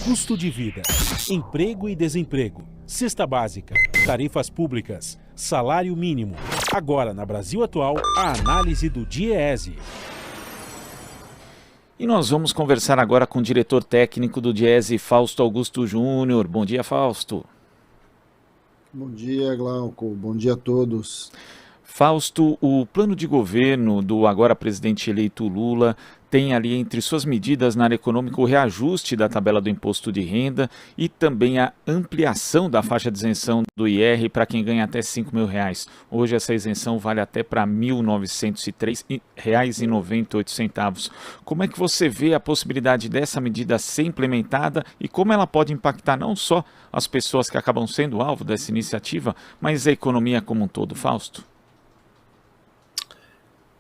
Custo de vida, emprego e desemprego, cesta básica, tarifas públicas, salário mínimo. Agora, na Brasil Atual, a análise do DIEESE. E nós vamos conversar agora com o diretor técnico do DIEESE, Fausto Augusto Júnior. Bom dia, Fausto. Bom dia, Glauco. Bom dia a todos. Fausto, o plano de governo do agora presidente eleito Lula tem ali entre suas medidas na área econômica o reajuste da tabela do imposto de renda e também a ampliação da faixa de isenção do IR para quem ganha até R$5.000. Hoje essa isenção vale até para R$ 1.903,98. Como é que você vê a possibilidade dessa medida ser implementada e como ela pode impactar não só as pessoas que acabam sendo alvo dessa iniciativa, mas a economia como um todo, Fausto?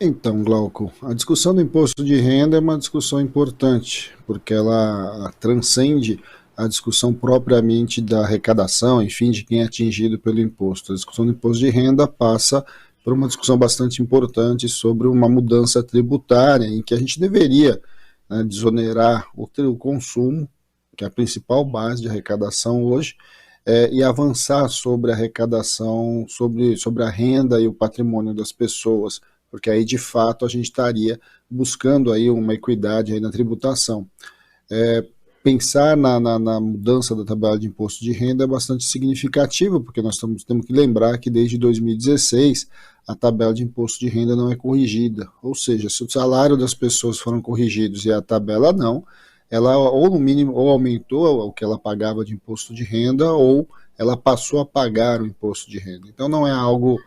Então, Glauco, a discussão do imposto de renda é uma discussão importante, porque ela transcende a discussão propriamente da arrecadação, enfim, de quem é atingido pelo imposto. A discussão do imposto de renda passa por uma discussão bastante importante sobre uma mudança tributária, em que a gente deveria, né, desonerar o consumo, que é a principal base de arrecadação hoje, e avançar sobre a arrecadação, sobre a renda e o patrimônio das pessoas, porque aí de fato a gente estaria buscando aí uma equidade aí na tributação. Pensar na mudança da tabela de imposto de renda é bastante significativo, porque nós temos que lembrar que desde 2016 a tabela de imposto de renda não é corrigida, ou seja, se o salário das pessoas foram corrigidos e a tabela não, ela ou no mínimo ou aumentou o que ela pagava de imposto de renda ou ela passou a pagar o imposto de renda. Então não é algo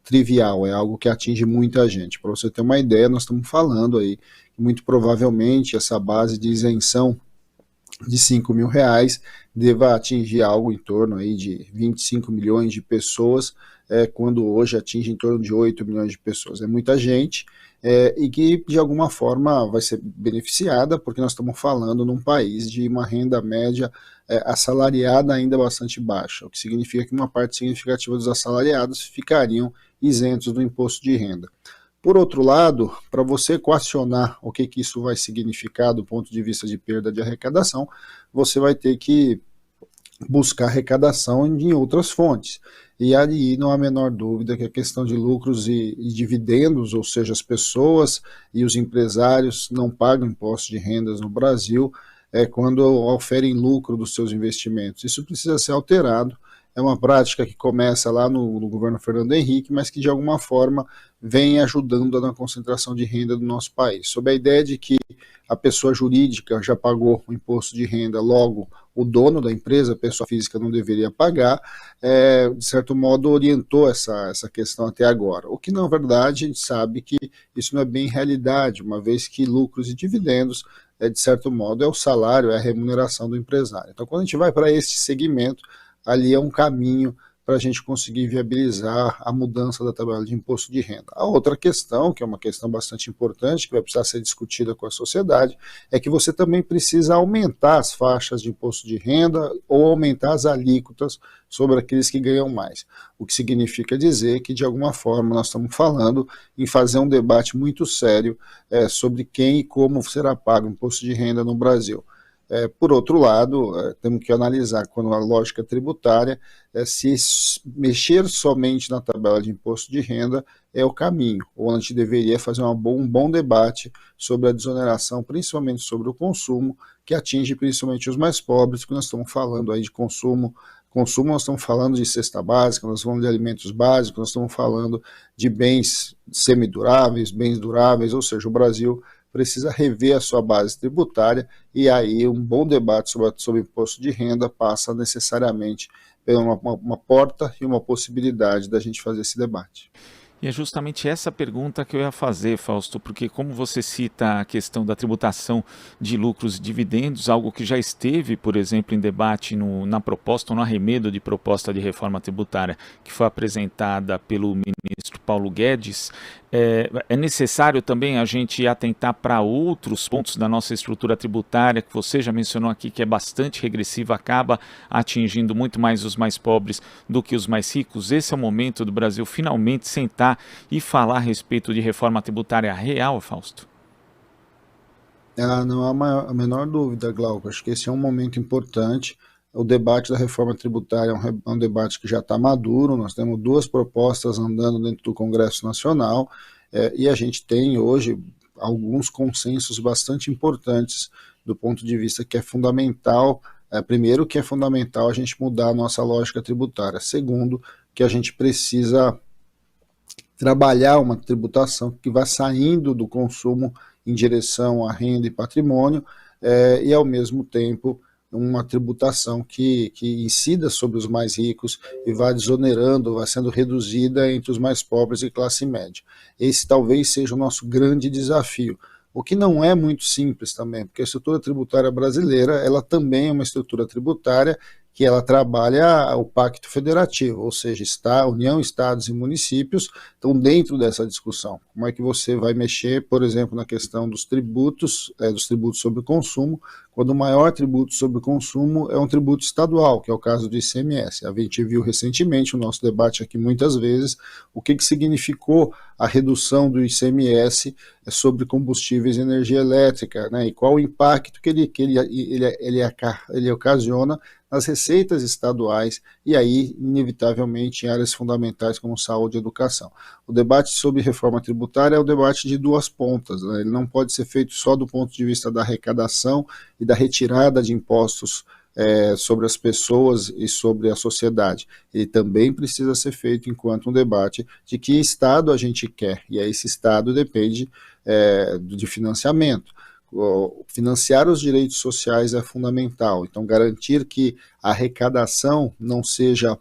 trivial, é algo que atinge muita gente. Para você ter uma ideia, nós estamos falando aí que muito provavelmente essa base de isenção de R$5.000 deva atingir algo em torno aí de 25 milhões de pessoas, quando hoje atinge em torno de 8 milhões de pessoas. É muita gente, e que de alguma forma vai ser beneficiada, porque nós estamos falando num país de uma renda média assalariada ainda bastante baixa, o que significa que uma parte significativa dos assalariados ficariam isentos do imposto de renda. Por outro lado, para você equacionar o que isso vai significar do ponto de vista de perda de arrecadação, você vai ter que buscar arrecadação em outras fontes. E aí não há a menor dúvida que a questão de lucros e dividendos, ou seja, as pessoas e os empresários não pagam imposto de rendas no Brasil quando oferem lucro dos seus investimentos. Isso precisa ser alterado. É uma prática que começa lá no governo Fernando Henrique, mas que de alguma forma vem ajudando na concentração de renda do nosso país. Sob a ideia de que a pessoa jurídica já pagou o imposto de renda, logo o dono da empresa, a pessoa física, não deveria pagar, de certo modo orientou essa questão até agora. O que, na verdade, a gente sabe que isso não é bem realidade, uma vez que lucros e dividendos, de certo modo, é o salário, é a remuneração do empresário. Então, quando a gente vai para esse segmento, ali é um caminho para a gente conseguir viabilizar a mudança da tabela de imposto de renda. A outra questão, que é uma questão bastante importante, que vai precisar ser discutida com a sociedade, é que você também precisa aumentar as faixas de imposto de renda ou aumentar as alíquotas sobre aqueles que ganham mais. O que significa dizer que, de alguma forma, nós estamos falando em fazer um debate muito sério sobre quem e como será pago o imposto de renda no Brasil. Por outro lado, temos que analisar quando a lógica tributária, se mexer somente na tabela de imposto de renda é o caminho, ou a gente deveria fazer um bom debate sobre a desoneração, principalmente sobre o consumo, que atinge principalmente os mais pobres, porque nós estamos falando aí de consumo, nós estamos falando de cesta básica, nós estamos falando de alimentos básicos, nós estamos falando de bens semiduráveis, bens duráveis, ou seja, o Brasil precisa rever a sua base tributária e aí um bom debate sobre imposto de renda passa necessariamente por uma porta e uma possibilidade da gente fazer esse debate. E é justamente essa pergunta que eu ia fazer, Fausto, porque como você cita a questão da tributação de lucros e dividendos, algo que já esteve, por exemplo, em debate na proposta ou no arremedo de proposta de reforma tributária que foi apresentada pelo ministro Paulo Guedes, é necessário também a gente atentar para outros pontos da nossa estrutura tributária, que você já mencionou aqui, que é bastante regressiva, acaba atingindo muito mais os mais pobres do que os mais ricos. Esse é o momento do Brasil finalmente sentar e falar a respeito de reforma tributária real, Fausto? Não há a menor dúvida, Glauco. Acho que esse é um momento importante. O debate da reforma tributária é um debate que já está maduro. Nós temos duas propostas andando dentro do Congresso Nacional, e a gente tem hoje alguns consensos bastante importantes do ponto de vista que é fundamental. Primeiro, que é fundamental a gente mudar a nossa lógica tributária. Segundo, que a gente precisa trabalhar uma tributação que vá saindo do consumo em direção à renda e patrimônio, e ao mesmo tempo uma tributação que incida sobre os mais ricos e vá desonerando, vá sendo reduzida entre os mais pobres e classe média. Esse talvez seja o nosso grande desafio, o que não é muito simples também, porque a estrutura tributária brasileira, ela também é uma estrutura tributária que ela trabalha o Pacto Federativo, ou seja, União, Estados e municípios estão dentro dessa discussão. Como é que você vai mexer, por exemplo, na questão dos tributos sobre o consumo, quando o maior tributo sobre o consumo é um tributo estadual, que é o caso do ICMS. A gente viu recentemente, o nosso debate aqui muitas vezes, o que significou a redução do ICMS sobre combustíveis e energia elétrica, né, e qual o impacto que ele ocasiona nas receitas estaduais e aí, inevitavelmente, em áreas fundamentais como saúde e educação. O debate sobre reforma tributária é o debate de duas pontas, né? Ele não pode ser feito só do ponto de vista da arrecadação e da retirada de impostos sobre as pessoas e sobre a sociedade. Ele também precisa ser feito enquanto um debate de que Estado a gente quer, e aí esse Estado depende de financiamento. Financiar os direitos sociais é fundamental, então garantir que a arrecadação não seja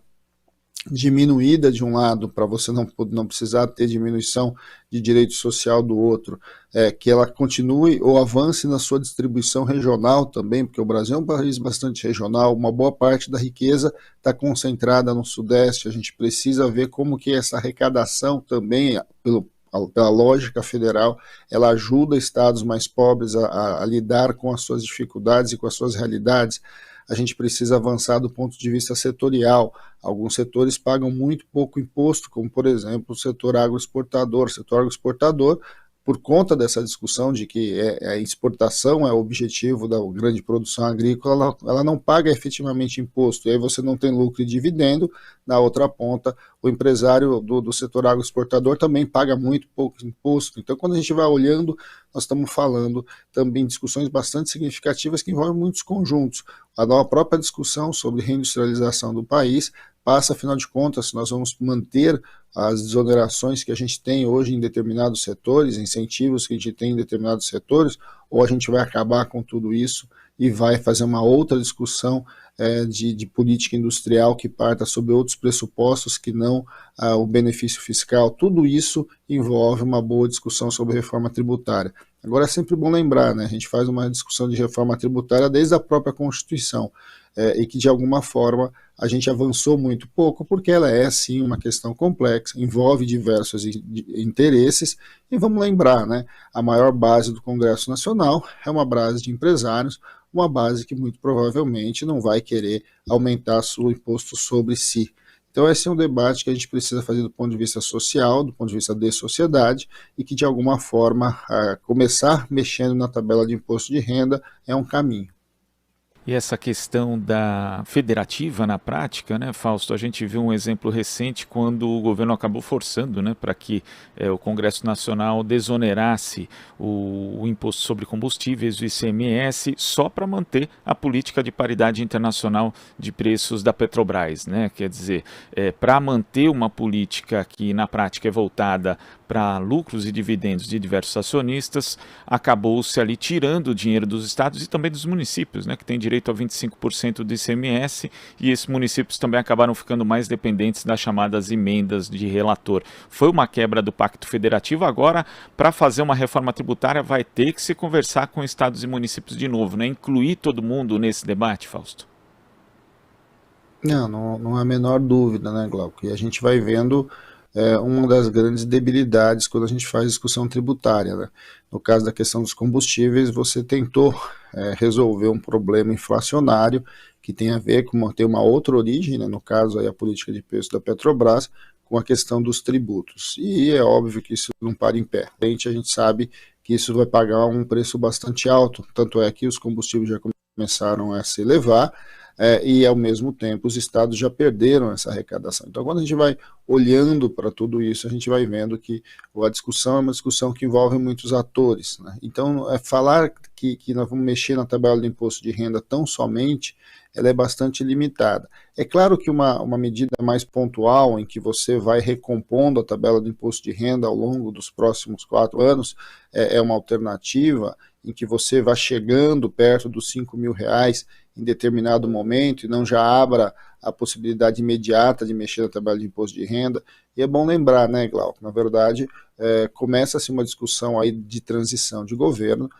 diminuída de um lado, para você não precisar ter diminuição de direito social do outro, que ela continue ou avance na sua distribuição regional também, porque o Brasil é um país bastante regional, uma boa parte da riqueza está concentrada no Sudeste, a gente precisa ver como que essa arrecadação também, pela lógica federal, ela ajuda estados mais pobres a lidar com as suas dificuldades e com as suas realidades. A gente precisa avançar do ponto de vista setorial. Alguns setores pagam muito pouco imposto, como, por exemplo, o setor agroexportador. O setor agroexportador, por conta dessa discussão de que a exportação é o objetivo da grande produção agrícola, ela não paga efetivamente imposto, e aí você não tem lucro e dividendo. Na outra ponta, o empresário do setor agroexportador também paga muito pouco imposto. Então, quando a gente vai olhando, nós estamos falando também de discussões bastante significativas que envolvem muitos conjuntos. A própria discussão sobre reindustrialização do país passa, afinal de contas, se nós vamos manter as desonerações que a gente tem hoje em determinados setores, incentivos que a gente tem em determinados setores, ou a gente vai acabar com tudo isso e vai fazer uma outra discussão de política industrial que parta sobre outros pressupostos que não o benefício fiscal. Tudo isso envolve uma boa discussão sobre reforma tributária. Agora é sempre bom lembrar, né, a gente faz uma discussão de reforma tributária desde a própria Constituição, e que de alguma forma a gente avançou muito pouco, porque ela é sim uma questão complexa, envolve diversos interesses, e vamos lembrar, né, a maior base do Congresso Nacional é uma base de empresários, uma base que muito provavelmente não vai querer aumentar o imposto sobre si. Então esse é um debate que a gente precisa fazer do ponto de vista social, do ponto de vista de sociedade, e que de alguma forma começar mexendo na tabela de imposto de renda é um caminho. E essa questão da federativa na prática, né, Fausto, a gente viu um exemplo recente quando o governo acabou forçando, né, para que o Congresso Nacional desonerasse o imposto sobre combustíveis, o ICMS, só para manter a política de paridade internacional de preços da Petrobras, né? Quer dizer, para manter uma política que na prática é voltada para lucros e dividendos de diversos acionistas, acabou-se ali tirando o dinheiro dos estados e também dos municípios, né, que tem direito a 25% do ICMS, e esses municípios também acabaram ficando mais dependentes das chamadas emendas de relator. Foi uma quebra do Pacto Federativo. Agora, para fazer uma reforma tributária, vai ter que se conversar com estados e municípios de novo, né? Incluir todo mundo nesse debate, Fausto? Não há a menor dúvida, né, Glauco? E a gente vai vendo uma das grandes debilidades quando a gente faz discussão tributária, né? No caso da questão dos combustíveis, você tentou resolver um problema inflacionário que tem a ver com ter uma outra origem, né? No caso aí a política de preço da Petrobras, com a questão dos tributos. E é óbvio que isso não para em pé. A gente sabe que isso vai pagar um preço bastante alto, tanto é que os combustíveis já começaram a se elevar, e ao mesmo tempo os estados já perderam essa arrecadação. Então, quando a gente vai olhando para tudo isso, a gente vai vendo que a discussão é uma discussão que envolve muitos atores, né? Então, falar que nós vamos mexer na tabela do imposto de renda tão somente, ela é bastante limitada. É claro que uma medida mais pontual, em que você vai recompondo a tabela do imposto de renda ao longo dos próximos 4 anos, é uma alternativa, em que você vai chegando perto dos R$5.000 em determinado momento e não já abra a possibilidade imediata de mexer na tabela de imposto de renda. E é bom lembrar, né, Glauco, na verdade, começa-se uma discussão aí de transição de governo,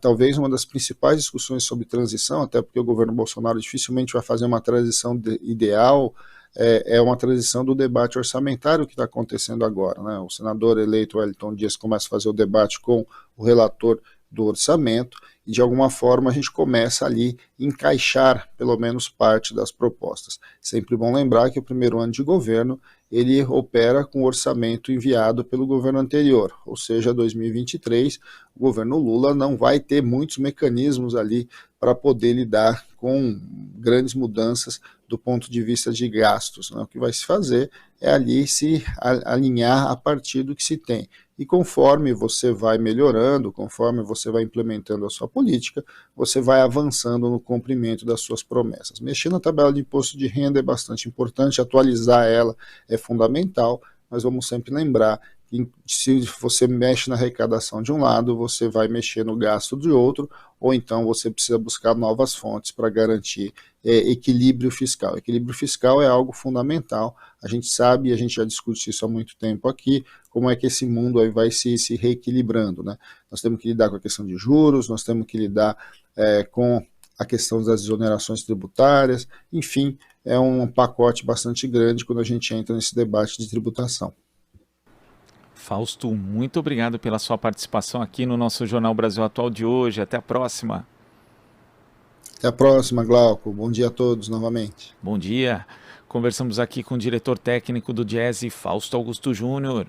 talvez uma das principais discussões sobre transição, até porque o governo Bolsonaro dificilmente vai fazer uma transição ideal, é uma transição do debate orçamentário que está acontecendo agora, né? O senador eleito Wellington Dias começa a fazer o debate com o relator do orçamento, e de alguma forma a gente começa ali a encaixar pelo menos parte das propostas. Sempre bom lembrar que o primeiro ano de governo ele opera com o orçamento enviado pelo governo anterior, ou seja, 2023, o governo Lula não vai ter muitos mecanismos ali para poder lidar com grandes mudanças do ponto de vista de gastos, né? O que vai se fazer é ali se alinhar a partir do que se tem. E conforme você vai melhorando, conforme você vai implementando a sua política, você vai avançando no cumprimento das suas promessas. Mexer na tabela de imposto de renda é bastante importante, atualizar ela é fundamental, mas vamos sempre lembrar que se você mexe na arrecadação de um lado, você vai mexer no gasto de outro, ou então você precisa buscar novas fontes para garantir equilíbrio fiscal. Equilíbrio fiscal é algo fundamental, a gente sabe, e a gente já discute isso há muito tempo aqui, como é que esse mundo aí vai se reequilibrando, né? Nós temos que lidar com a questão de juros, nós temos que lidar com a questão das exonerações tributárias, enfim, é um pacote bastante grande quando a gente entra nesse debate de tributação. Fausto, muito obrigado pela sua participação aqui no nosso Jornal Brasil Atual de hoje. Até a próxima. Até a próxima, Glauco. Bom dia a todos novamente. Bom dia. Conversamos aqui com o diretor técnico do Diese, Fausto Augusto Júnior.